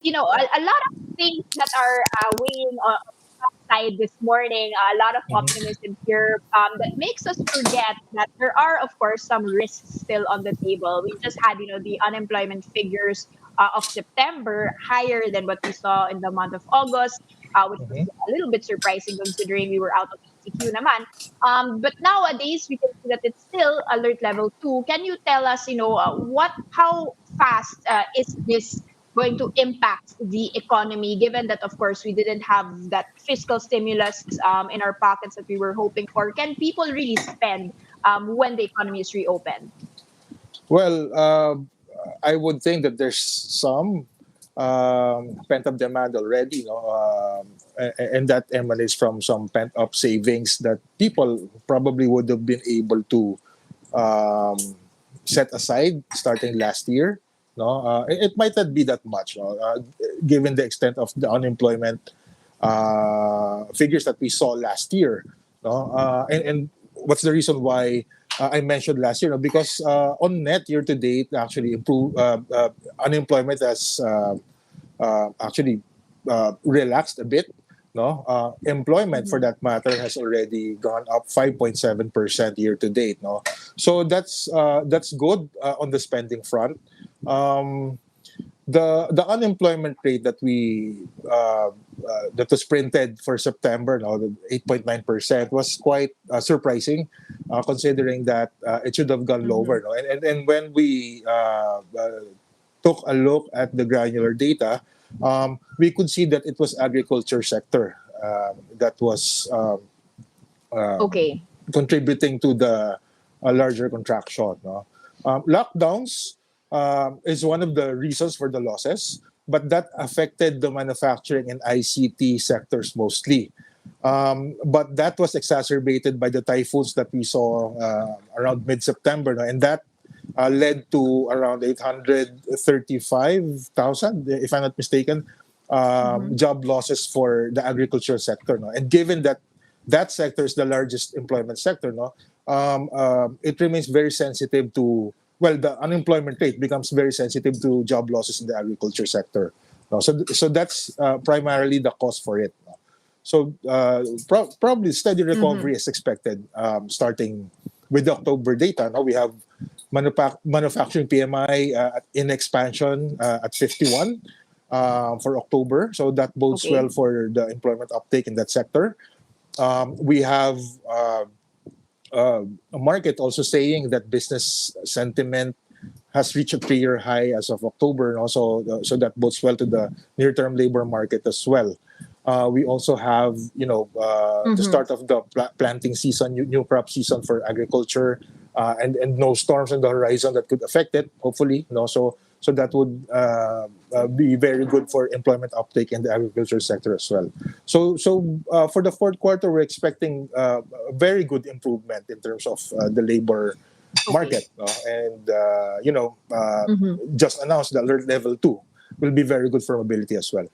a lot of things that are weighing on side this morning, a lot of Mhm. optimism here, that makes us forget that there are, of course, some risks still on the table. We just had, the unemployment figures of September higher than what we saw in the month of August, which was Mhm. a little bit surprising considering we were out of ECQ naman. But nowadays, we can see that it's still alert level 2. Can you tell us, how fast is this going to impact the economy, given that, of course, we didn't have that fiscal stimulus in our pockets that we were hoping for? Can people really spend when the economy is reopened? Well, I would think that there's some pent up demand already, and that emanates from some pent up savings that people probably would have been able to um, set aside starting last year. No, it might not be that much, no? Given the extent of the unemployment figures that we saw last year. No, and what's the reason why I mentioned last year? No? Because on net year to date, actually improve unemployment has actually relaxed a bit. No, employment for Mm-hmm. that matter has already gone up 5.7% year to date. No, so that's good on the spending front. Um, the unemployment rate that was printed for September, now the 8.9% was quite surprising, considering that it should have gone Mm-hmm. lower. No? And when we took a look at the granular data, we could see that it was agriculture sector that was um, Okay. contributing to the larger contraction. No? Lockdowns is one of the reasons for the losses, but that affected the manufacturing and ICT sectors mostly. But that was exacerbated by the typhoons that we saw around mid-September, no? And that led to around 835,000, if I'm not mistaken, Mm-hmm. job losses for the agriculture sector. No? And given that that sector is the largest employment sector, no, it remains very sensitive to, well, the unemployment rate becomes very sensitive to job losses in the agriculture sector. No? So that's primarily the cause for it. No? So probably steady Mm-hmm. recovery is expected starting with the October data. Now we have manufacturing PMI in expansion at 51 for October. So that bodes well Okay. for the employment uptake in that sector. We have a market also saying that business sentiment has reached a 3-year high as of October, and also so that bodes well to the near-term labor market as well. We also have, the Mm-hmm. start of the planting season, new crop season for agriculture, and no storms on the horizon that could affect it. Hopefully, so that would be very good for employment uptake in the agriculture sector as well. So for the fourth quarter, we're expecting a very good improvement in terms of the labor Okay. market, no? And Mm-hmm. just announced the alert level 2 will be very good for mobility as well.